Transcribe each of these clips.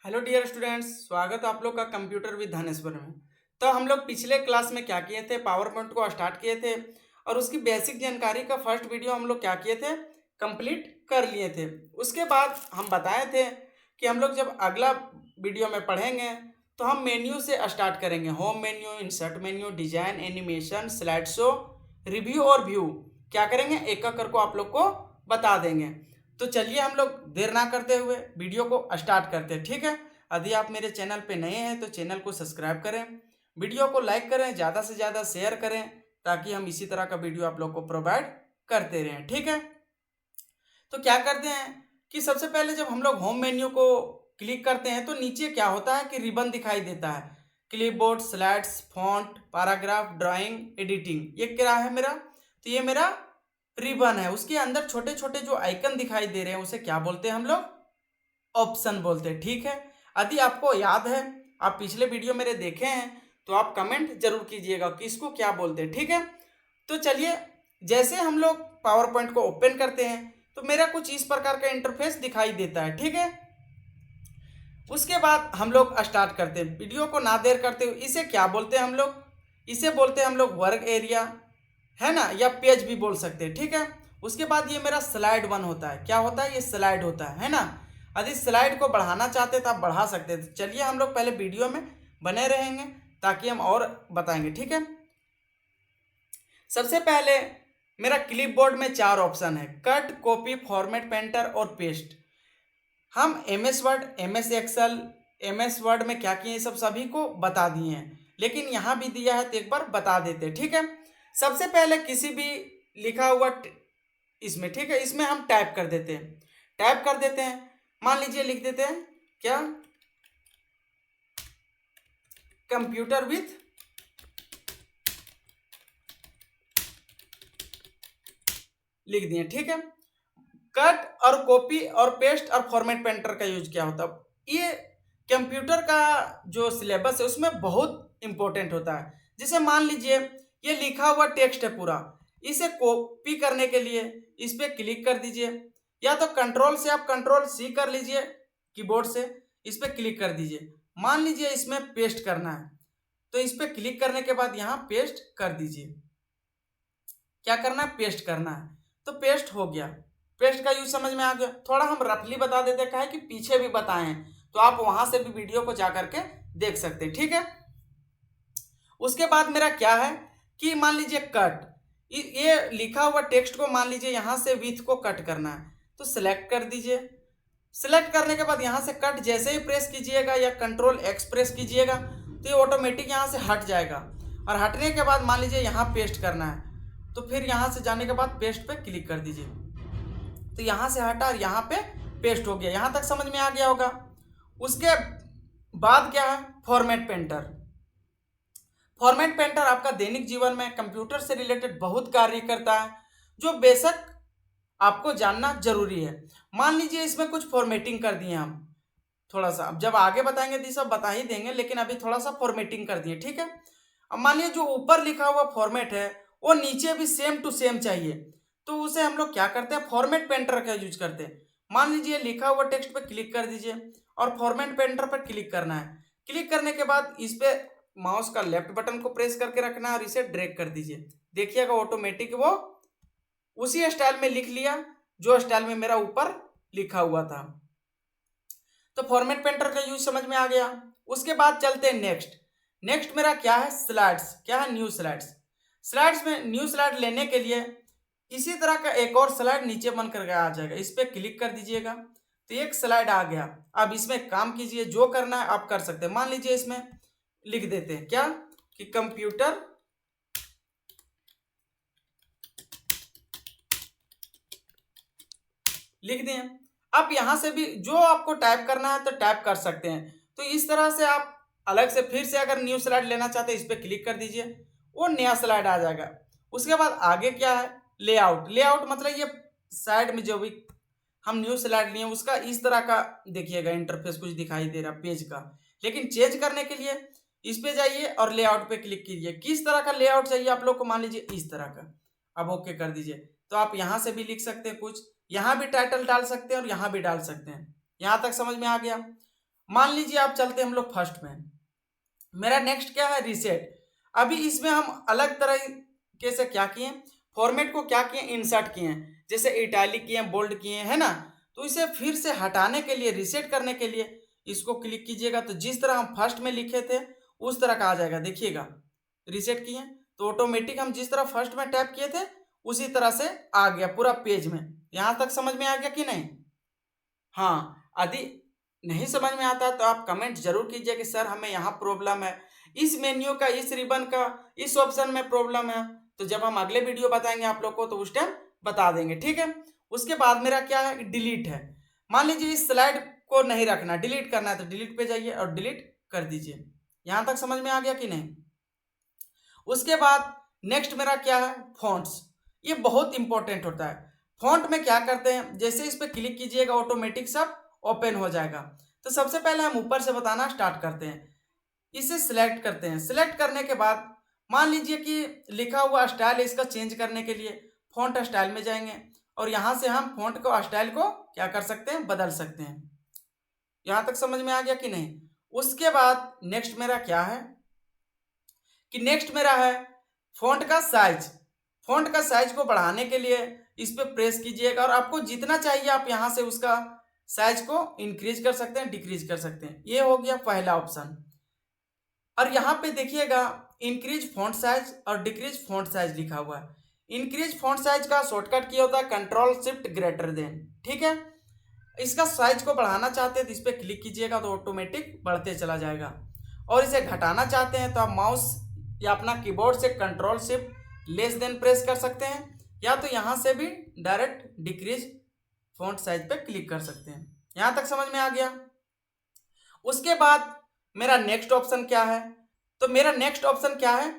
Hello dear students, स्वागत है आप लोग का कंप्यूटर विद धनेश्वर में। तो हम लोग पिछले क्लास में क्या किए थे, पावर पॉइंट को स्टार्ट किए थे और उसकी बेसिक जानकारी का फर्स्ट वीडियो हम लोग क्या किए थे, कंप्लीट कर लिए थे। उसके बाद हम बताए थे कि हम लोग जब अगला वीडियो में पढ़ेंगे तो हम मेन्यू से स्टार्ट करेंगे। Home menu, insert menu, design, animation, slide show, review और व्यू क्या करेंगे, एक एक करके आप लोग को बता देंगे। तो चलिए हम लोग देर ना करते हुए वीडियो को स्टार्ट करते हैं, ठीक है। यदि आप मेरे चैनल पे नए हैं तो चैनल को सब्सक्राइब करें, वीडियो को लाइक करें, ज़्यादा से ज़्यादा शेयर करें ताकि हम इसी तरह का वीडियो आप लोग को प्रोवाइड करते रहें, ठीक है। तो क्या करते हैं कि सबसे पहले जब हम लोग होम मेन्यू को क्लिक करते हैं तो नीचे क्या होता है कि रिबन दिखाई देता है, clipboard, slides, font, paragraph, drawing, editing. ये क्या है मेरा, तो ये मेरा रिबन है। उसके अंदर छोटे छोटे जो आइकन दिखाई दे रहे हैं उसे क्या बोलते हैं हम लोग, ऑप्शन बोलते हैं, ठीक है। यदि आपको याद है, आप पिछले वीडियो मेरे देखे हैं तो आप कमेंट जरूर कीजिएगा कि इसको क्या बोलते हैं, ठीक है। तो चलिए, जैसे हम लोग पावर पॉइंट को ओपन करते हैं तो मेरा कुछ इस प्रकार का इंटरफेस दिखाई देता है, ठीक है। उसके बाद हम लोग स्टार्ट करते हैं, वीडियो को ना देर करते हुए। इसे क्या बोलते हैं हम लोग, इसे बोलते हैं हम लोग वर्क एरिया, है ना, या पेज भी बोल सकते हैं, ठीक है। उसके बाद ये मेरा स्लाइड वन होता है। क्या होता है, ये स्लाइड होता है ना। यदि स्लाइड को बढ़ाना चाहते तो आप बढ़ा सकते हैं। तो चलिए हम लोग पहले वीडियो में बने रहेंगे ताकि हम और बताएंगे, ठीक है। सबसे पहले मेरा क्लिपबोर्ड में 4 ऑप्शन है, कट, कॉपी, फॉर्मेट, पेंटर और पेस्ट। हम M S Word, M S Excel, M S Word में क्या किए सब सभी को बता दिए हैं, लेकिन यहाँ भी दिया है तो एक बार बता देते हैं, ठीक है। सबसे पहले किसी भी लिखा हुआ इसमें, ठीक है, इसमें हम टाइप कर देते हैं, टाइप कर देते हैं। मान लीजिए लिख देते हैं क्या, कंप्यूटर विथ लिख दिए, ठीक है। कट और कॉपी और पेस्ट और फॉर्मेट पेंटर का यूज क्या होता है, ये कंप्यूटर का जो सिलेबस है उसमें बहुत इंपॉर्टेंट होता है। जैसे मान लीजिए ये लिखा हुआ टेक्स्ट है पूरा, इसे कॉपी करने के लिए इस पर क्लिक कर दीजिए, या तो कंट्रोल से आप कंट्रोल सी कर लीजिए कीबोर्ड से, इस पर क्लिक कर दीजिए। मान लीजिए इसमें पेस्ट करना है तो इस पर क्लिक करने के बाद यहाँ पेस्ट कर दीजिए। क्या करना है, पेस्ट करना है, तो पेस्ट हो गया। पेस्ट का यूज समझ में आ गया। थोड़ा हम रफली बता देते हैं, क्या है कि पीछे भी बताए हैं तो आप वहां से भी वीडियो को जा करके देख सकते हैं, ठीक है। उसके बाद मेरा क्या है कि मान लीजिए कट, ये लिखा हुआ टेक्स्ट को मान लीजिए यहाँ से विथ को कट करना है तो सिलेक्ट कर दीजिए। सिलेक्ट करने के बाद यहाँ से कट जैसे ही प्रेस कीजिएगा या कंट्रोल एक्स प्रेस कीजिएगा तो ये ऑटोमेटिक यहाँ से हट जाएगा। और हटने के बाद मान लीजिए यहाँ पेस्ट करना है तो फिर यहाँ से जाने के बाद पेस्ट पे क्लिक कर दीजिए, तो यहाँ से हटा और यहाँ पे पेस्ट हो गया। यहाँ तक समझ में आ गया होगा। उसके बाद क्या है, फॉर्मेट पेंटर। फॉर्मेट पेंटर आपका दैनिक जीवन में कंप्यूटर से रिलेटेड बहुत कार्य करता है, जो बेशक आपको जानना जरूरी है। मान लीजिए इसमें कुछ फॉर्मेटिंग कर दिए हम, थोड़ा सा, अब जब आगे बताएंगे तो सब बता ही देंगे, लेकिन अभी थोड़ा सा फॉर्मेटिंग कर दिए, ठीक है। अब मान लीजिए जो ऊपर लिखा हुआ फॉर्मेट है वो नीचे भी सेम टू सेम चाहिए, तो उसे हम लोग क्या करते हैं, फॉर्मेट पेंटर का यूज करते हैं। मान लीजिए लिखा हुआ टेक्स्ट पे क्लिक कर दीजिए और फॉर्मेट पेंटर पर क्लिक करना है। क्लिक करने के बाद इस पे माउस का लेफ्ट बटन को प्रेस करके रखना है और इसे ड्रैग कर दीजिए। देखिएगा ऑटोमेटिक वो उसी स्टाइल में लिख लिया जो स्टाइल में मेरा ऊपर लिखा हुआ था। तो फॉर्मेट पेंटर का यूज समझ में आ गया। उसके बाद चलते हैं नेक्स्ट। नेक्स्ट मेरा क्या है, स्लाइड्स। क्या है, न्यू स्लाइड्स। स्लाइड्स में न्यू स्लाइड लेने के लिए इसी तरह का एक और स्लाइड नीचे बन कर आ जाएगा, इस पर क्लिक कर दीजिएगा तो एक स्लाइड आ गया। अब इसमें काम कीजिए, जो करना है आप कर सकते हैं। मान लीजिए इसमें लिख देते हैं क्या कि कंप्यूटर लिख दें। अब यहां से भी जो आपको टाइप करना है तो टाइप कर सकते हैं। तो इस तरह से आप अलग से फिर से अगर न्यू स्लाइड लेना चाहते हैं इस पर क्लिक कर दीजिए, वो नया स्लाइड आ जाएगा। उसके बाद आगे क्या है, लेआउट। लेआउट मतलब ये साइड में जो भी हम न्यू स्लाइड लिए उसका इस तरह का देखिएगा इंटरफेस कुछ दिखाई दे रहा पेज का, लेकिन चेंज करने के लिए इस पे जाइए और लेआउट पे क्लिक कीजिए। किस तरह का लेआउट चाहिए आप लोग को, मान लीजिए इस तरह का, अब ओके कर दीजिए। तो आप यहाँ से भी लिख सकते हैं कुछ, यहाँ भी टाइटल डाल सकते हैं और यहाँ भी डाल सकते हैं। यहाँ तक समझ में आ गया। मान लीजिए आप चलते हैं हम लोग फर्स्ट में, मेरा नेक्स्ट क्या है, रीसेट। अभी इसमें हम अलग तरीके से क्या किए, फॉर्मेट को क्या किए, इंसर्ट किए हैं, जैसे इटैलिक किए, बोल्ड किए, है ना। तो इसे फिर से हटाने के लिए, रीसेट करने के लिए इसको क्लिक कीजिएगा, तो जिस तरह हम फर्स्ट में लिखे थे उस तरह का आ जाएगा। देखिएगा, रीसेट किए तो ऑटोमेटिक हम जिस तरह फर्स्ट में टैप किए थे उसी तरह से आ गया पूरा पेज में। यहाँ तक समझ में आ गया कि नहीं? हाँ, यदि नहीं समझ में आता तो आप कमेंट जरूर कीजिए कि सर हमें यहाँ प्रॉब्लम है, इस मेन्यू का, इस रिबन का, इस ऑप्शन में प्रॉब्लम है। तो जब हम अगले वीडियो बताएंगे आप लोग को तो उस टाइम बता देंगे, ठीक है। उसके बाद मेरा क्या है, डिलीट है। मान लीजिए इस स्लाइड को नहीं रखना, डिलीट करना है तो डिलीट पे जाइए और डिलीट कर दीजिए। यहाँ तक समझ में आ गया कि नहीं? उसके बाद नेक्स्ट मेरा क्या है, फॉन्ट्स। ये बहुत इंपॉर्टेंट होता है। फॉन्ट में क्या करते हैं, जैसे इस पर क्लिक कीजिएगा ऑटोमेटिक सब ओपन हो जाएगा। तो सबसे पहले हम ऊपर से बताना स्टार्ट करते हैं। इसे सिलेक्ट करते हैं। सिलेक्ट करने के बाद मान लीजिए कि लिखा हुआ स्टाइल, इसका चेंज करने के लिए फॉन्ट स्टाइल में जाएंगे और यहाँ से हम फॉन्ट को, स्टाइल को क्या कर सकते हैं, बदल सकते हैं। यहाँ तक समझ में आ गया कि नहीं? उसके बाद नेक्स्ट मेरा क्या है कि नेक्स्ट मेरा है फॉन्ट का साइज। फॉन्ट का साइज को बढ़ाने के लिए इस पर प्रेस कीजिएगा और आपको जितना चाहिए आप यहाँ से उसका साइज को इंक्रीज कर सकते हैं, डिक्रीज कर सकते हैं। ये हो गया पहला ऑप्शन। और यहाँ पे देखिएगा इंक्रीज फॉन्ट साइज और डिक्रीज फॉन्ट साइज लिखा हुआ है। इंक्रीज फॉन्ट साइज का शॉर्टकट किया होता है कंट्रोल शिफ्ट ग्रेटर देन, ठीक है। इसका साइज को बढ़ाना चाहते हैं तो इस पर क्लिक कीजिएगा तो ऑटोमेटिक बढ़ते चला जाएगा। और इसे घटाना चाहते हैं तो आप माउस या अपना कीबोर्ड से control shift less than press कर सकते हैं, या तो यहाँ से भी डायरेक्ट डिक्रीज फॉन्ट साइज पे क्लिक कर सकते हैं। यहाँ तक समझ में आ गया? उसके बाद मेरा नेक्स्ट ऑप्शन क्या है, तो मेरा नेक्स्ट ऑप्शन क्या है,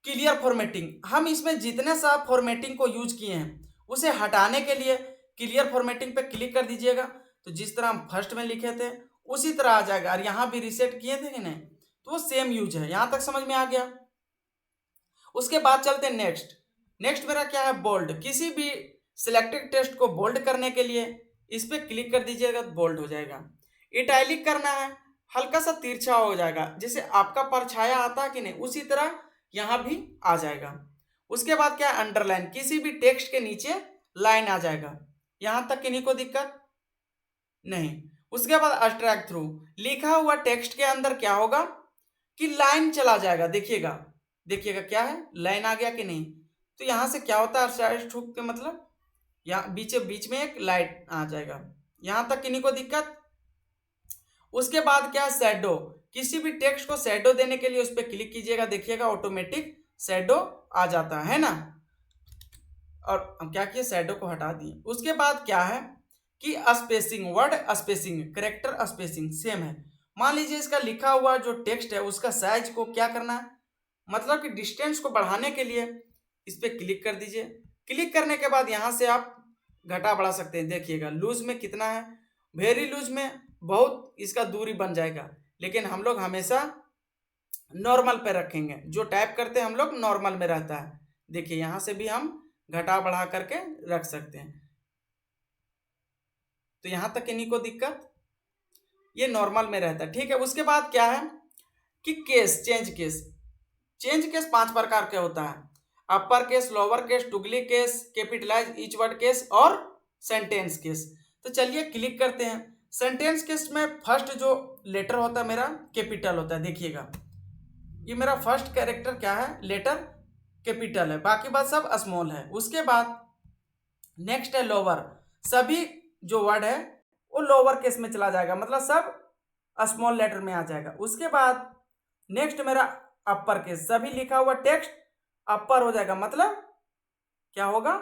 क्लियर फॉर्मेटिंग। हम इसमें जितने सा फॉर्मेटिंग को यूज किए हैं उसे हटाने के लिए क्लियर फॉर्मेटिंग पे क्लिक कर दीजिएगा, तो जिस तरह हम फर्स्ट में लिखे थे उसी तरह आ जाएगा। और यहाँ भी रीसेट किए थे कि नहीं, तो वो सेम यूज है। यहाँ तक समझ में आ गया? उसके बाद चलते हैं नेक्स्ट। नेक्स्ट मेरा क्या है, बोल्ड। किसी भी सिलेक्टेड टेक्स्ट को बोल्ड करने के लिए इस पर क्लिक कर दीजिएगा तो बोल्ड हो जाएगा। इटैलिक करना है, हल्का सा तिरछा हो जाएगा, जैसे आपका परछाया आता है कि नहीं उसी तरह यहाँ भी आ जाएगा। उसके बाद क्या है, अंडरलाइन। किसी भी टेक्स्ट के नीचे लाइन आ जाएगा। यहाँ तक किन्हीं को दिक्कत नहीं। उसके बाद अस्ट्रैक थ्रू, लिखा हुआ टेक्स्ट के अंदर क्या होगा कि लाइन चला जाएगा। देखिएगा, देखिएगा क्या है, लाइन आ गया कि नहीं। तो यहाँ से क्या होता है, अस्ट्रैक थ्रू के मतलब यहाँ बीच बीच में एक लाइट आ जाएगा। यहाँ तक किन्हीं को दिक्कत? उसके बाद क्या है, शैडो। किसी भी टेक्स्ट को शैडो देने के लिए उस पर क्लिक कीजिएगा, देखिएगा ऑटोमेटिक शैडो आ जाता है ना। और हम क्या किए, शैडो को हटा दिए। उसके बाद क्या है कि spacing, word spacing, character spacing same है। मान लीजिए इसका लिखा हुआ जो टेक्स्ट है उसका साइज को क्या करना है, मतलब कि डिस्टेंस को बढ़ाने के लिए इस पर क्लिक कर दीजिए। क्लिक करने के बाद यहाँ से आप घटा बढ़ा सकते हैं। देखिएगा लूज में कितना है, वेरी लूज में बहुत इसका दूरी बन जाएगा, लेकिन हम लोग हमेशा नॉर्मल पे रखेंगे। जो टाइप करते हैं हम लोग नॉर्मल में रहता है। देखिए यहाँ से भी हम घटा बढ़ा करके रख सकते हैं। तो यहाँ तक किन्हीं को दिक्कत, ये नॉर्मल में रहता है, ठीक है। उसके बाद क्या है कि case, change case. Change case 5 प्रकार के होता है, upper case, lower case, toggle case, capitalize each word case और सेंटेंस केस। तो चलिए क्लिक करते हैं। सेंटेंस केस में फर्स्ट जो लेटर होता है मेरा कैपिटल होता है। देखिएगा ये मेरा फर्स्ट कैरेक्टर क्या है, लेटर कैपिटल है, बाकी बात सब स्मॉल है। उसके बाद नेक्स्ट है लोअर। सभी जो वर्ड है वो लोअर केस में चला जाएगा, मतलब सब स्मॉल लेटर में आ जाएगा। उसके बाद नेक्स्ट मेरा अपर केस। सभी लिखा हुआ टेक्स्ट अपर हो जाएगा, मतलब क्या होगा,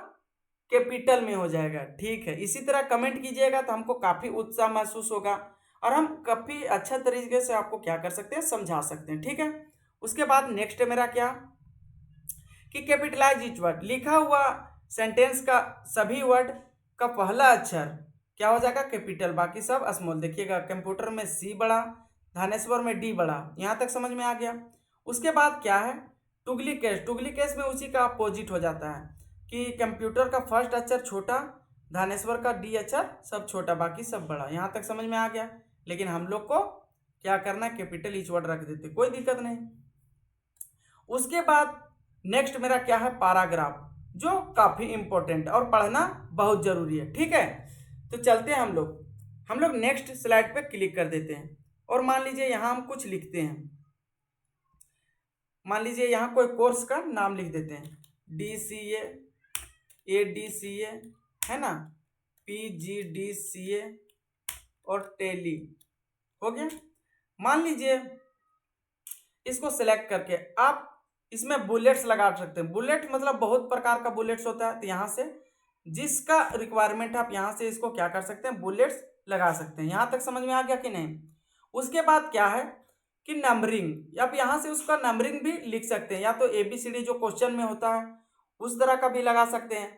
कैपिटल में हो जाएगा, ठीक है। इसी तरह कमेंट कीजिएगा तो हमको काफ़ी उत्साह महसूस होगा और हम काफ़ी अच्छा तरीके से आपको क्या कर सकते हैं, समझा सकते हैं, ठीक है। उसके बाद नेक्स्ट मेरा क्या कि कैपिटलाइज ईच वर्ड। लिखा हुआ सेंटेंस का सभी वर्ड का पहला अक्षर क्या हो जाएगा, कैपिटल, बाकी सब स्मॉल। देखिएगा कंप्यूटर में सी बड़ा, धानेश्वर में डी बड़ा। यहाँ तक समझ में आ गया? उसके बाद क्या है, टुगली केस। टुगली केस में उसी का अपोजिट हो जाता है कि कंप्यूटर का फर्स्ट अक्षर छोटा, धानेश्वर का डी अक्षर सब छोटा, बाकी सब बड़ा। यहाँ तक समझ में आ गया? लेकिन हम लोग को क्या करना है, कैपिटल ईच वर्ड रख देते, कोई दिक्कत नहीं। उसके बाद नेक्स्ट मेरा क्या है, पैराग्राफ, जो काफी इंपॉर्टेंट है और पढ़ना बहुत जरूरी है। ठीक है, तो चलते हैं हम लोग नेक्स्ट स्लाइड पे क्लिक कर देते हैं और मान लीजिए यहाँ हम कुछ लिखते हैं। मान लीजिए यहाँ कोई कोर्स का नाम लिख देते हैं, DCA, ADCA, है ना, PGDCA और टेली, हो गया। मान लीजिए इसको सेलेक्ट करके आप इसमें बुलेट्स लगा सकते हैं। बुलेट मतलब बहुत प्रकार का बुलेट्स होता है, तो यहाँ से जिसका रिक्वायरमेंट है आप यहाँ से इसको क्या कर सकते हैं, बुलेट्स लगा सकते हैं। यहाँ तक समझ में आ गया कि नहीं। उसके बाद क्या है कि नंबरिंग, आप यहाँ से उसका नंबरिंग भी लिख सकते हैं, या तो ABCD जो क्वेश्चन में होता है उस तरह का भी लगा सकते हैं।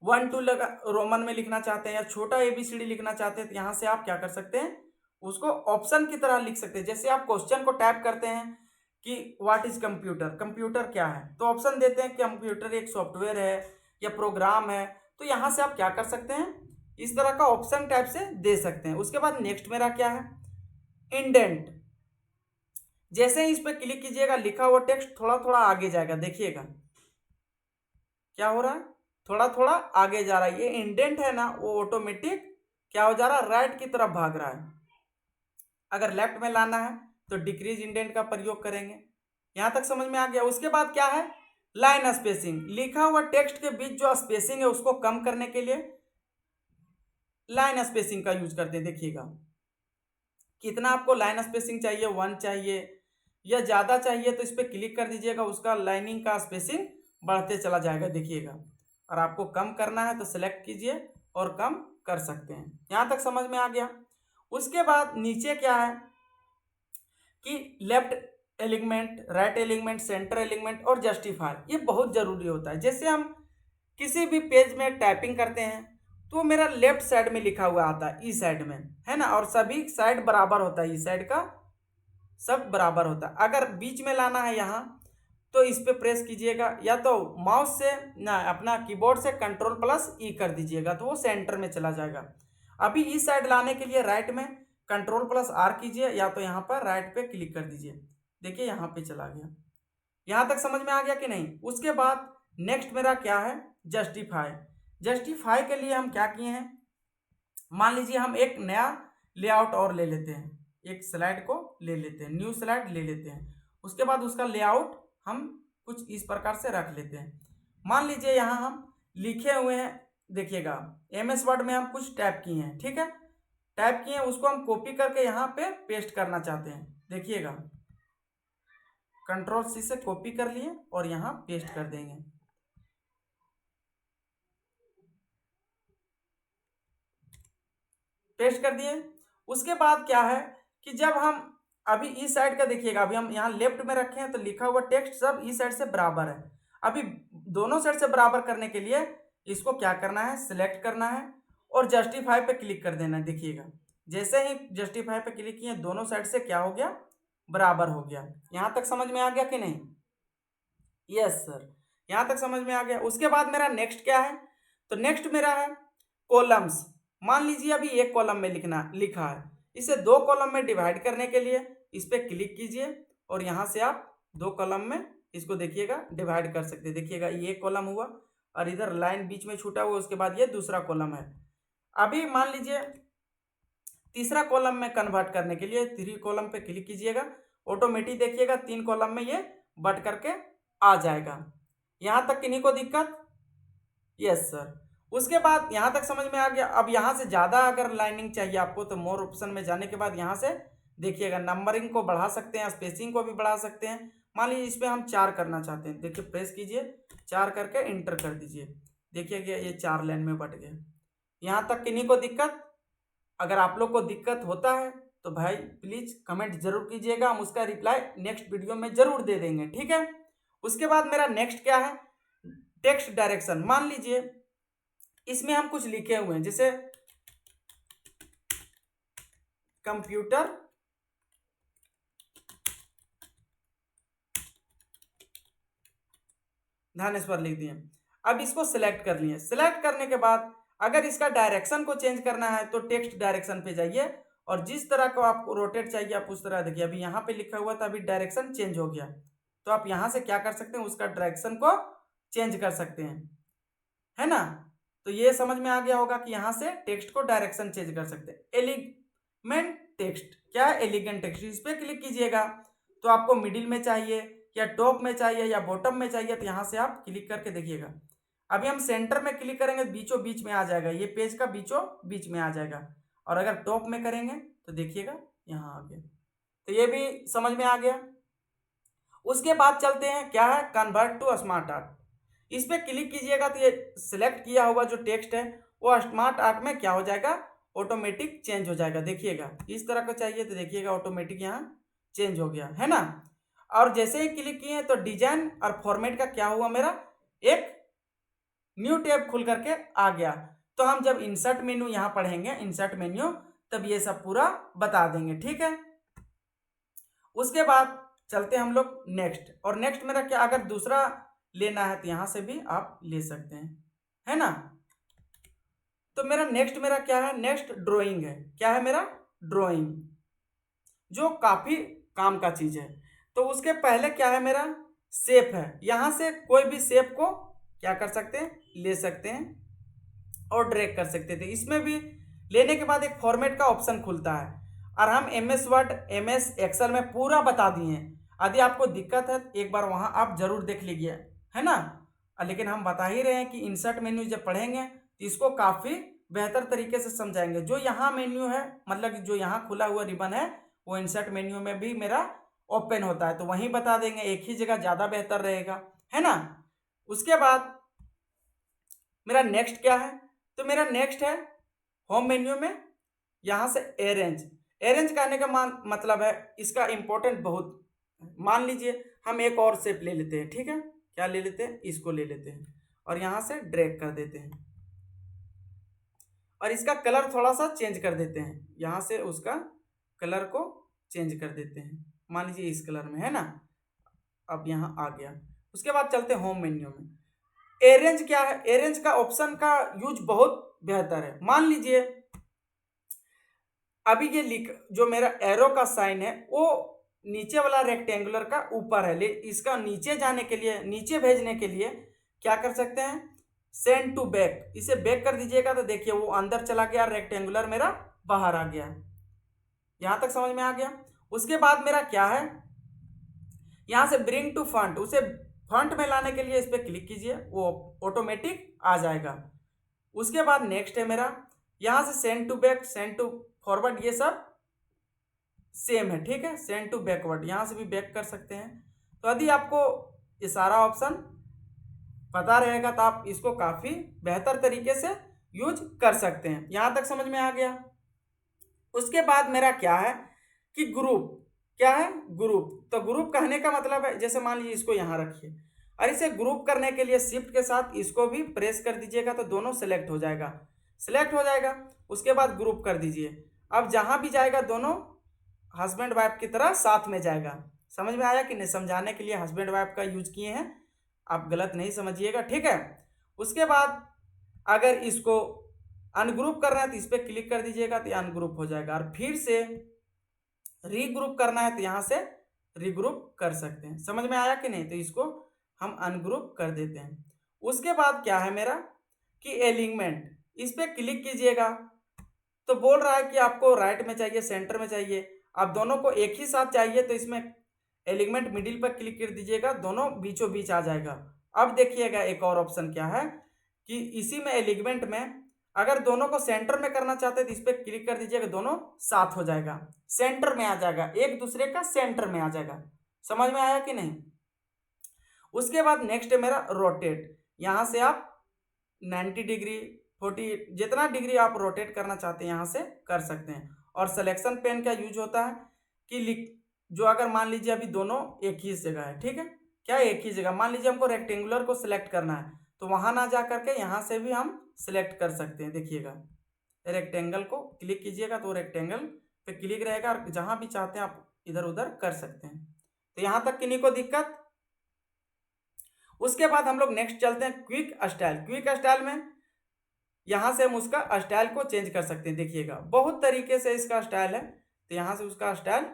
1 2 लगा रोमन में लिखना चाहते हैं या छोटा ABCD लिखना चाहते हैं, तो यहाँ से आप क्या कर सकते हैं, उसको ऑप्शन की तरह लिख सकते हैं। जैसे आप क्वेश्चन को टाइप करते हैं कि व्हाट इज कंप्यूटर, कंप्यूटर क्या है, तो ऑप्शन देते हैं कि कंप्यूटर एक सॉफ्टवेयर है या प्रोग्राम है, तो यहाँ से आप क्या कर सकते हैं, इस तरह का ऑप्शन टाइप से दे सकते हैं। उसके बाद नेक्स्ट मेरा क्या है, इंडेंट। जैसे ही इस पर क्लिक कीजिएगा लिखा हुआ टेक्स्ट थोड़ा थोड़ा आगे जाएगा, देखिएगा क्या हो रहा है, थोड़ा थोड़ा आगे जा रहा है। ये इंडेंट है ना, वो ऑटोमेटिक क्या हो जा रहा है, राइट की तरफ भाग रहा है। अगर लेफ्ट में लाना है तो डिक्रीज इंडेंट का प्रयोग करेंगे। यहां तक समझ में आ गया। उसके बाद क्या है, लाइन स्पेसिंग, लिखा हुआ टेक्स्ट के बीच जो स्पेसिंग है उसको कम करने के लिए लाइन स्पेसिंग का यूज करते हैं। देखिएगा कितना आपको लाइन स्पेसिंग चाहिए, 1 चाहिए या ज़्यादा चाहिए, तो इस पर क्लिक कर दीजिएगा, उसका लाइनिंग का स्पेसिंग बढ़ते चला जाएगा, देखिएगा। और आपको कम करना है तो सेलेक्ट कीजिए और कम कर सकते हैं। यहाँ तक समझ में आ गया। उसके बाद नीचे क्या है कि left element, right element, centre element और जस्टिफाई, ये बहुत ज़रूरी होता है। जैसे हम किसी भी पेज में टाइपिंग करते हैं तो मेरा लेफ्ट साइड में लिखा हुआ आता है, ई साइड में, है ना, और सभी साइड बराबर होता है, ई साइड का सब बराबर होता है। अगर बीच में लाना है यहाँ तो इस पे प्रेस कीजिएगा, या तो माउस से ना अपना कीबोर्ड से Ctrl+E कर दीजिएगा तो वो सेंटर में चला जाएगा। अभी इस साइड लाने के लिए राइट में Ctrl+R कीजिए, या तो यहाँ पर राइट पे क्लिक कर दीजिए, देखिए यहाँ पे चला गया। यहाँ तक समझ में आ गया कि नहीं। उसके बाद नेक्स्ट मेरा क्या है, जस्टिफाई। जस्टिफाई के लिए हम क्या किए हैं, मान लीजिए हम एक नया लेआउट और ले लेते हैं, एक स्लाइड को ले लेते हैं, न्यू स्लाइड ले लेते हैं। उसके बाद उसका लेआउट हम कुछ इस प्रकार से रख लेते हैं। मान लीजिए यहाँ हम लिखे हुए हैं, देखिएगा MS वर्ड में हम कुछ टाइप किए हैं, ठीक है, टाइप किए हैं, उसको हम कॉपी करके यहाँ पे पेस्ट करना चाहते हैं। देखिएगा Ctrl+C से कॉपी कर लिए और यहाँ पेस्ट कर देंगे। पेस्ट कर दिए। उसके बाद क्या है कि जब हम अभी इस साइड का देखिएगा, अभी हम यहाँ लेफ्ट में रखे हैं तो लिखा हुआ टेक्स्ट सब इस साइड से बराबर है। अभी दोनों साइड से बराबर करने के लिए इसको क्या करना है, सिलेक्ट करना है और जस्टिफाई पे क्लिक कर देना है। देखिएगा जैसे ही जस्टिफाई पे क्लिक किए दोनों साइड से क्या हो गया, बराबर हो गया। यहाँ तक समझ में आ गया कि नहीं। यस सर, यहाँ तक समझ में आ गया। उसके बाद मेरा नेक्स्ट क्या है, तो नेक्स्ट मेरा है कॉलम्स। मान लीजिए अभी एक कॉलम में लिखा है, इसे 2 कॉलम में डिवाइड करने के लिए इस पर क्लिक कीजिए और यहाँ से आप 2 कॉलम में इसको देखिएगा डिवाइड कर सकते हैं। देखिएगा ये एक कॉलम हुआ और इधर लाइन बीच में छूटा हुआ, उसके बाद ये दूसरा कॉलम है। अभी मान लीजिए तीसरा कॉलम में कन्वर्ट करने के लिए 3 कॉलम पे क्लिक कीजिएगा, ऑटोमेटिक देखिएगा 3 कॉलम में ये बट करके आ जाएगा। यहाँ तक किन्हीं को दिक्कत। Yes sir. उसके बाद यहाँ तक समझ में आ गया। अब यहाँ से ज़्यादा अगर लाइनिंग चाहिए आपको तो मोर ऑप्शन में जाने के बाद यहाँ से देखिएगा नंबरिंग को बढ़ा सकते हैं, स्पेसिंग को भी बढ़ा सकते हैं। मान लीजिए इस पर हम 4 करना चाहते हैं, देखिए प्रेस कीजिए 4 करके इंटर कर दीजिए, देखिए ये 4 लाइन में बट गया। यहाँ तक किन्हीं को दिक्कत। अगर आप लोग को दिक्कत होता है तो भाई प्लीज़ कमेंट जरूर कीजिएगा, हम उसका रिप्लाई नेक्स्ट वीडियो में जरूर दे देंगे, ठीक है। उसके बाद मेरा नेक्स्ट क्या है, टेक्स्ट डायरेक्शन। मान लीजिए इसमें हम कुछ लिखे हुए हैं, जैसे कंप्यूटर धानेश्वर लिख दिए। अब इसको सिलेक्ट कर लिए। सिलेक्ट करने के बाद अगर इसका डायरेक्शन को चेंज करना है तो टेक्स्ट डायरेक्शन पे जाइए और जिस तरह का आपको रोटेट चाहिए आप उस तरह देखिए, अभी यहाँ पे लिखा हुआ था, अभी डायरेक्शन चेंज हो गया, तो आप यहाँ से क्या कर सकते हैं, उसका डायरेक्शन को चेंज कर सकते हैं, है ना। तो ये समझ में आ गया होगा कि यहाँ से टेक्स्ट को डायरेक्शन चेंज कर सकते हैं। एलिगमेंट टेक्स्ट क्या है, एलिगेंट टेक्स्ट, इस पर क्लिक कीजिएगा तो आपको मिडिल में चाहिए या टॉप में चाहिए या बॉटम में चाहिए, तो यहाँ से आप क्लिक करके देखिएगा। अभी हम सेंटर में क्लिक करेंगे तो बीचों बीच में आ जाएगा, ये पेज का बीचों बीच में आ जाएगा। और अगर टॉप में करेंगे तो देखिएगा यहाँ आ गया। तो ये भी समझ में आ गया। उसके बाद चलते हैं, क्या है, कन्वर्ट टू स्मार्ट आर्ट। इस पर क्लिक कीजिएगा तो ये सिलेक्ट किया हुआ जो टेक्स्ट है वो स्मार्ट आर्ट में क्या हो जाएगा, ऑटोमेटिक चेंज हो जाएगा। देखिएगा इस तरह का चाहिए तो देखिएगा ऑटोमेटिक यहाँ चेंज हो गया, है ना। और जैसे ही क्लिक किए तो डिजाइन और फॉर्मेट का क्या हुआ, मेरा एक न्यू टैब खुल करके आ गया। तो हम जब इंसर्ट मेन्यू यहाँ पढ़ेंगे, इंसर्ट मेन्यू, तब ये सब पूरा बता देंगे, ठीक है। उसके बाद चलते हैं हम लोग नेक्स्ट। और नेक्स्ट मेरा क्या, अगर दूसरा लेना है तो यहाँ से भी आप ले सकते हैं, है ना। तो मेरा नेक्स्ट मेरा क्या है, नेक्स्ट ड्राइंग है। क्या है मेरा, ड्राइंग, जो काफी काम का चीज है। तो उसके पहले क्या है, मेरा शेप है। यहाँ से कोई भी शेप को क्या कर सकते हैं, ले सकते हैं और ड्रैग कर सकते थे। इसमें भी लेने के बाद एक फॉर्मेट का ऑप्शन खुलता है, और हम MS वर्ड, MS एक्सेल में पूरा बता दिए हैं। यदि आपको दिक्कत है एक बार वहाँ आप जरूर देख लीजिए, है ना। लेकिन हम बता ही रहे हैं कि इंसर्ट मेन्यू जब पढ़ेंगे तो इसको काफ़ी बेहतर तरीके से समझाएंगे। जो यहाँ मेन्यू है, मतलब जो यहाँ खुला हुआ रिबन है, वो इंसर्ट मेन्यू में भी मेरा ओपन होता है, तो वहीं बता देंगे, एक ही जगह ज़्यादा बेहतर रहेगा, है ना। उसके बाद मेरा नेक्स्ट क्या है, तो मेरा नेक्स्ट है होम मेन्यू में, यहाँ से अरेंज। अरेंज करने का मतलब है, इसका इंपॉर्टेंट बहुत, मान लीजिए हम एक और शेप ले लेते हैं, ठीक है। क्या ले लेते हैं, इसको ले लेते हैं और यहाँ से ड्रैग कर देते हैं और इसका कलर थोड़ा सा चेंज कर देते हैं, यहाँ से उसका कलर को चेंज कर देते हैं, मान लीजिए इस कलर में, है ना। अब यहाँ आ गया। उसके बाद चलते हैं होम मेन्यू में। अरेंज क्या है, अरेंज का ऑप्शन का यूज बहुत बेहतर है। मान लीजिए अभी ये लिख, जो मेरा एरो का साइन है वो नीचे वाला रेक्टेंगुलर का ऊपर है, इसका नीचे जाने के लिए, नीचे भेजने के लिए क्या कर सकते हैं, सेंड टू बैक, इसे बैक कर दीजिएगा तो देखिए वो अंदर चला गया, रेक्टेंगुलर मेरा बाहर आ गया। यहां तक समझ में आ गया। उसके बाद मेरा क्या है, यहां से ब्रिंग टू फ्रंट, उसे फ्रंट में लाने के लिए इस पर क्लिक कीजिए, वो ऑटोमेटिक आ जाएगा। उसके बाद नेक्स्ट है मेरा, यहां से send to back, send to forward, ये सब सेम है, ठीक है। सेंड टू बैकवर्ड, यहां से भी बैक कर सकते हैं। तो यदि आपको ये सारा ऑप्शन पता रहेगा तो आप इसको काफ़ी बेहतर तरीके से यूज कर सकते हैं। यहां तक समझ में आ गया। उसके बाद मेरा क्या है कि ग्रुप, क्या है, ग्रुप। तो ग्रुप कहने का मतलब है, जैसे मान लीजिए इसको यहाँ रखिए और इसे ग्रुप करने के लिए शिफ्ट के साथ इसको भी प्रेस कर दीजिएगा तो दोनों सेलेक्ट हो जाएगा, सेलेक्ट हो जाएगा। उसके बाद ग्रुप कर दीजिए, अब जहां भी जाएगा दोनों हस्बैंड वाइफ की तरह साथ में जाएगा। समझ में आया कि नहीं, समझाने के लिए हस्बैंड वाइफ का यूज किए हैं, आप गलत नहीं समझिएगा, ठीक है। उसके बाद अगर इसको अनग्रुप करना है तो इस पर क्लिक कर दीजिएगा तो अनग्रुप हो जाएगा, और फिर से रीग्रुप करना है तो यहाँ से रीग्रुप कर सकते हैं। समझ में आया कि नहीं, तो इसको हम अनग्रुप कर देते हैं। उसके बाद क्या है मेरा कि एलिमेंट, इस पर क्लिक कीजिएगा तो बोल रहा है कि आपको राइट में चाहिए, सेंटर में चाहिए। आप दोनों को एक ही साथ चाहिए तो इसमें एलिमेंट मिडिल पर क्लिक कर दीजिएगा, दोनों बीचों बीच आ जाएगा। अब देखिएगा एक और ऑप्शन क्या है कि इसी में एलिमेंट में अगर दोनों को सेंटर में करना चाहते हैं तो इस पर क्लिक कर दीजिएगा, दोनों साथ हो जाएगा, सेंटर में आ जाएगा, एक दूसरे का सेंटर में आ जाएगा। समझ में आया कि नहीं। उसके बाद नेक्स्ट है मेरा रोटेट, यहाँ से आप 90 डिग्री 40 जितना डिग्री आप रोटेट करना चाहते हैं यहाँ से कर सकते हैं। और सिलेक्शन पेन का यूज होता है कि लिख, जो अगर मान लीजिए अभी दोनों एक ही जगह है, ठीक है, क्या एक ही जगह, मान लीजिए हमको रेक्टेंगुलर को सिलेक्ट करना है तो वहां ना जा करके यहाँ से भी हम सिलेक्ट कर सकते हैं। देखिएगा रेक्टेंगल को क्लिक कीजिएगा तो रेक्टेंगल पे क्लिक रहेगा और जहां भी चाहते हैं आप इधर उधर कर सकते हैं। तो यहाँ तक किन्हीं को दिक्कत। उसके बाद हम लोग नेक्स्ट चलते हैं क्विक स्टाइल। क्विक स्टाइल में यहाँ से हम उसका स्टाइल को चेंज कर सकते हैं। देखिएगा बहुत तरीके से इसका स्टाइल है, तो यहाँ से उसका स्टाइल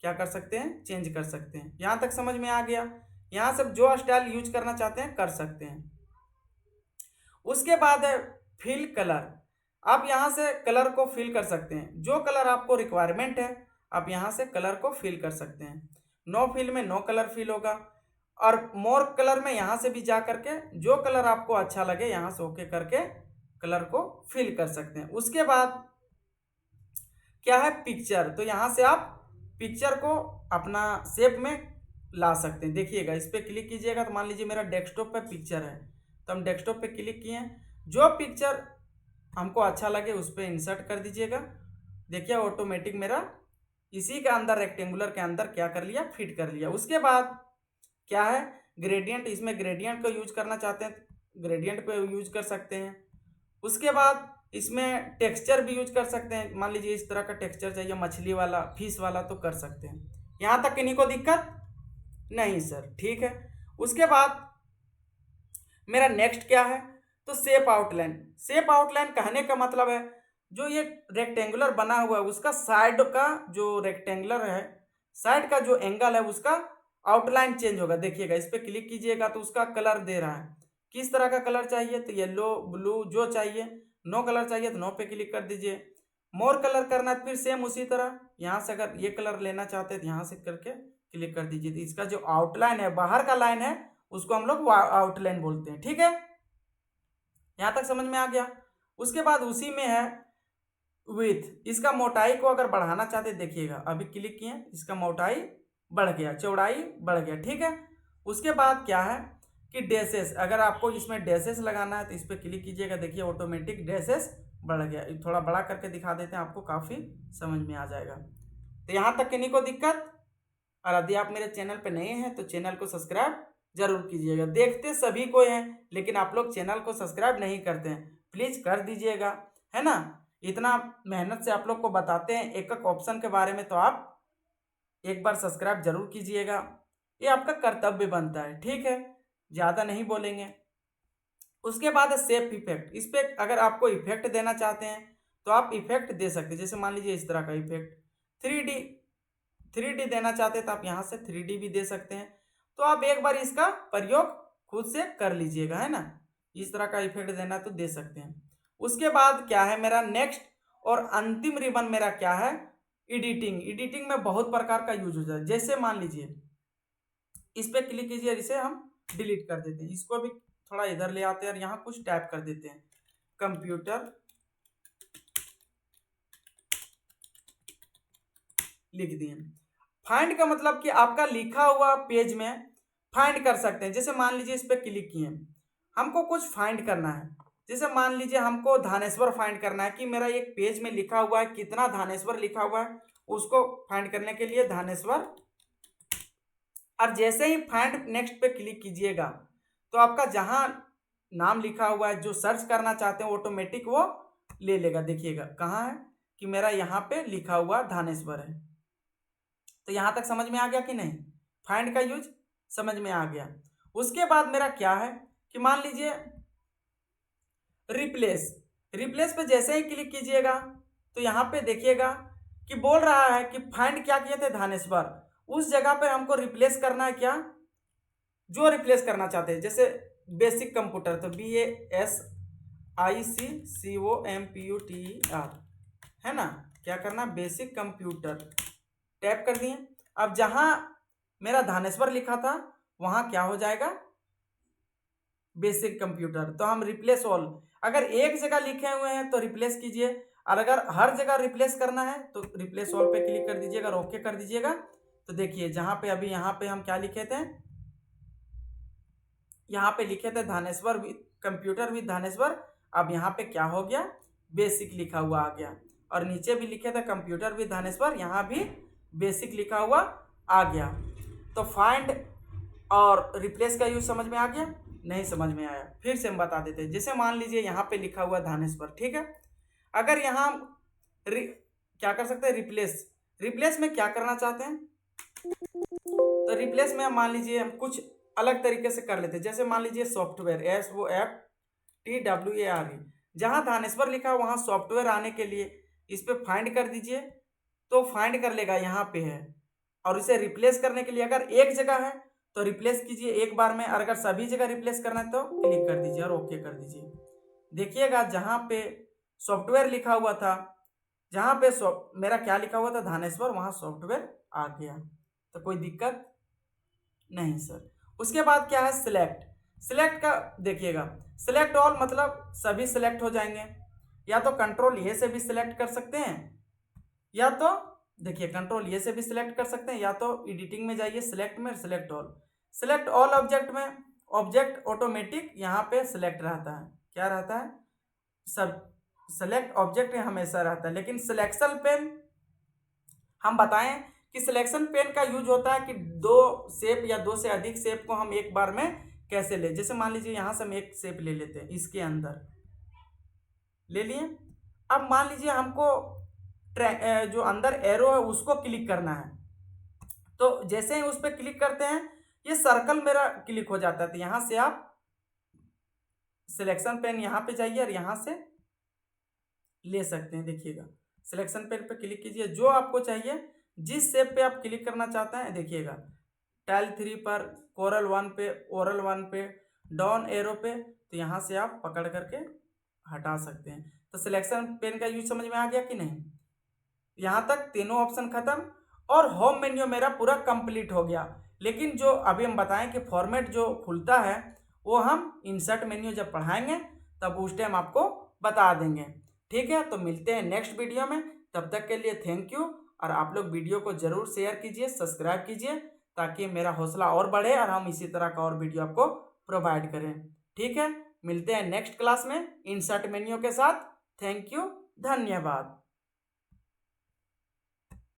क्या कर सकते हैं, चेंज कर सकते हैं। यहाँ तक समझ में आ गया। यहाँ से जो स्टाइल यूज करना चाहते हैं कर सकते हैं। उसके बाद है फिल कलर। आप यहाँ से कलर को फिल कर सकते हैं, जो कलर आपको रिक्वायरमेंट है आप यहाँ से कलर को फिल कर सकते हैं। नो फिल में नो कलर फिल होगा, और मोर कलर में यहाँ से भी जा करके जो कलर आपको अच्छा लगे यहाँ से ओके करके कलर को फिल कर सकते हैं। उसके बाद क्या है पिक्चर, तो यहाँ से आप पिक्चर को अपना शेप में ला सकते हैं। देखिएगा इस पर क्लिक कीजिएगा तो मान लीजिए मेरा डेस्कटॉप पे पिक्चर है, तो हम डेस्कटॉप पे क्लिक किए, जो पिक्चर हमको अच्छा लगे उस पर इंसर्ट कर दीजिएगा। देखिए ऑटोमेटिक मेरा इसी के अंदर रेक्टेंगुलर के अंदर क्या कर लिया, फिट कर लिया। उसके बाद क्या है ग्रेडियंट, इसमें ग्रेडियंट को यूज करना चाहते हैं ग्रेडियंट को यूज कर सकते हैं। उसके बाद इसमें टेक्सचर भी यूज कर सकते हैं, मान लीजिए इस तरह का टेक्सचर चाहिए मछली वाला फिश वाला तो कर सकते हैं। यहाँ तक किन्हीं को दिक्कत नहीं सर, ठीक है। उसके बाद मेरा नेक्स्ट क्या है, तो शेप आउटलाइन। शेप आउटलाइन कहने का मतलब है जो ये रेक्टेंगुलर बना हुआ है उसका साइड का जो रेक्टेंगुलर है साइड का जो एंगल है उसका आउटलाइन चेंज होगा। देखिएगा इस पर क्लिक कीजिएगा तो उसका कलर दे रहा है, किस तरह का कलर चाहिए तो येलो ब्लू जो चाहिए। नो कलर चाहिए तो नो पे क्लिक कर दीजिए। मोर कलर करना है तो फिर सेम उसी तरह यहाँ से अगर ये कलर लेना चाहते हैं तो यहाँ से करके क्लिक कर दीजिए। तो इसका जो आउटलाइन है बाहर का लाइन है उसको हम लोग आउटलाइन बोलते हैं, ठीक है। यहाँ तक समझ में आ गया। उसके बाद उसी में है विथ, इसका मोटाई को अगर बढ़ाना चाहते देखिएगा अभी क्लिक किए इसका मोटाई बढ़ गया, चौड़ाई बढ़ गया, ठीक है। उसके बाद क्या है कि डैसेस, अगर आपको इसमें डैसेस लगाना है तो इस पर क्लिक कीजिएगा। देखिए ऑटोमेटिक डैसेस बढ़ गया। थोड़ा बड़ा करके दिखा देते हैं आपको काफ़ी समझ में आ जाएगा। तो यहाँ तक किन्हीं को दिक्कत, और यदि आप मेरे चैनल पर नए हैं तो चैनल को सब्सक्राइब जरूर कीजिएगा। देखते सभी को हैं लेकिन आप लोग चैनल को सब्सक्राइब नहीं करते हैं, प्लीज़ कर दीजिएगा, है ना। इतना मेहनत से आप लोग को बताते हैं एक एक ऑप्शन के बारे में, तो आप एक बार सब्सक्राइब जरूर कीजिएगा, ये आपका कर्तव्य बनता है, ठीक है। ज़्यादा नहीं बोलेंगे। उसके बाद है सेफ इफेक्ट। इस पर अगर आपको इफेक्ट देना चाहते हैं तो आप इफेक्ट दे सकते हैं, जैसे मान लीजिए इस तरह का इफेक्ट 3D देना चाहते हैं तो आप यहाँ से 3D भी दे सकते हैं। तो आप एक बार इसका प्रयोग खुद से कर लीजिएगा, है ना। इस तरह का इफेक्ट देना तो दे सकते हैं। उसके बाद क्या है मेरा नेक्स्ट और अंतिम रिबन मेरा क्या है, एडिटिंग। एडिटिंग में बहुत प्रकार का यूज होता है, जैसे मान लीजिए इस पर क्लिक कीजिए, इसे हम डिलीट कर देते हैं, इसको भी थोड़ा इधर ले आते हैं और यहाँ कुछ टाइप कर देते हैं कंप्यूटर लिख दिए। फाइंड का मतलब कि आपका लिखा हुआ पेज में फाइंड कर सकते हैं। जैसे मान लीजिए इस पर क्लिक किए, हमको कुछ फाइंड करना है, जैसे मान लीजिए हमको धानेश्वर फाइंड करना है कि मेरा एक पेज में लिखा हुआ है कितना धानेश्वर लिखा हुआ है, उसको फाइंड करने के लिए धानेश्वर, और जैसे ही फाइंड नेक्स्ट पे क्लिक कीजिएगा तो आपका जहां नाम लिखा हुआ है जो सर्च करना चाहते हैं ऑटोमेटिक वो ले लेगा। देखिएगा कहाँ है कि मेरा यहाँ पे लिखा हुआ धानेश्वर है। तो यहाँ तक समझ में आ गया कि नहीं, फाइंड का यूज समझ में आ गया। उसके बाद मेरा क्या है कि मान लीजिए रिप्लेस। रिप्लेस पे जैसे ही क्लिक कीजिएगा तो यहाँ पे देखिएगा कि बोल रहा है कि फाइंड क्या किए थे धानेश्वर, उस जगह पर हमको रिप्लेस करना है क्या, जो रिप्लेस करना चाहते हैं। जैसे बेसिक कंप्यूटर तो BASICCOMPUTER है ना, क्या करना बेसिक कंप्यूटर टैप कर दिए। अब जहां मेरा धानेश्वर लिखा था वहां क्या हो जाएगा बेसिक कंप्यूटर। तो हम रिप्लेस ऑल, अगर एक जगह लिखे हुए हैं तो रिप्लेस कीजिए, और अगर हर जगह रिप्लेस करना है तो रिप्लेस ऑल पे क्लिक कर दीजिएगा और ओके कर दीजिएगा। तो देखिए जहां पे अभी यहाँ पे हम क्या लिखे थे, यहाँ पे लिखे थे धानेश्वर कंप्यूटर विद धानेश्वर, अब यहाँ पे क्या हो गया बेसिक लिखा हुआ आ गया, और नीचे भी लिखे थे कंप्यूटर विद धानेश्वर, यहाँ भी बेसिक लिखा हुआ आ गया। तो फाइंड और रिप्लेस का यूज समझ में आ गया, नहीं समझ में आया फिर से हम बता देते हैं। जैसे मान लीजिए यहाँ पे लिखा हुआ धानेश्वर, ठीक है। अगर यहाँ क्या कर सकते हैं रिप्लेस, रिप्लेस में क्या करना चाहते हैं, तो रिप्लेस में मान लीजिए हम कुछ अलग तरीके से कर लेते हैं। जैसे मान लीजिए सॉफ्टवेयर SOFTWARE, जहाँ धानेश्वर लिखा है वहाँ सॉफ्टवेयर आने के लिए इस पे फाइंड कर दीजिए, तो फाइंड कर लेगा यहाँ पे है। और इसे रिप्लेस करने के लिए अगर एक जगह है तो रिप्लेस कीजिए एक बार में, और अगर सभी जगह रिप्लेस करना है तो क्लिक कर दीजिए और ओके कर दीजिए। देखिएगा जहाँ पे सॉफ्टवेयर लिखा हुआ था, जहाँ पे मेरा क्या लिखा हुआ था धानेश्वर, वहाँ सॉफ्टवेयर आ गया, तो कोई दिक्कत नहीं सर। उसके बाद क्या है सिलेक्ट। सिलेक्ट का देखिएगा, सिलेक्ट ऑल मतलब सभी सिलेक्ट हो जाएंगे, या तो कंट्रोल ए से भी सिलेक्ट कर सकते हैं, या तो देखिए कंट्रोल ए से भी सिलेक्ट कर सकते हैं, या तो एडिटिंग में जाइए सिलेक्ट में, select all. Select all object में ऑब्जेक्ट ऑटोमेटिक यहाँ पे सिलेक्ट रहता है, क्या रहता है, सब सेलेक्ट ऑब्जेक्ट हमेशा रहता है। लेकिन सिलेक्शन पेन हम बताएं कि सिलेक्शन पेन का यूज होता है कि दो शेप या दो से अधिक शेप को हम एक बार में कैसे ले, जैसे मान लीजिए यहाँ से हम एक शेप ले लेते हैं, इसके अंदर ले लिए। अब मान लीजिए हमको जो अंदर एरो है उसको क्लिक करना है, तो जैसे ही उस पर क्लिक करते हैं ये सर्कल मेरा क्लिक हो जाता है। तो यहाँ से आप सिलेक्शन पेन यहाँ पे जाइए और यहाँ से ले सकते हैं। देखिएगा सिलेक्शन पेन पे क्लिक कीजिए, जो आपको चाहिए जिस शेप पे आप क्लिक करना चाहते हैं, देखिएगा टाइल 3 पर, कोरल 1 पे, ओरल 1 पे, डाउन एरो पे, तो यहाँ से आप पकड़ करके हटा सकते हैं। तो सिलेक्शन पेन का यूज समझ में आ गया कि नहीं। यहाँ तक तीनों ऑप्शन खत्म और होम मेन्यू मेरा पूरा कंप्लीट हो गया। लेकिन जो अभी हम बताएं कि फॉर्मेट जो खुलता है वो हम इंसर्ट मेन्यू जब पढ़ाएंगे तब उस टाइम आपको बता देंगे। ठीक है, तो मिलते हैं नेक्स्ट वीडियो में, तब तक के लिए थैंक यू। और आप लोग वीडियो को ज़रूर शेयर कीजिए, सब्सक्राइब कीजिए, ताकि मेरा हौसला और बढ़े और हम इसी तरह का और वीडियो आपको प्रोवाइड करें। ठीक है, मिलते हैं नेक्स्ट क्लास में इंसर्ट मेन्यू के साथ। थैंक यू, धन्यवाद।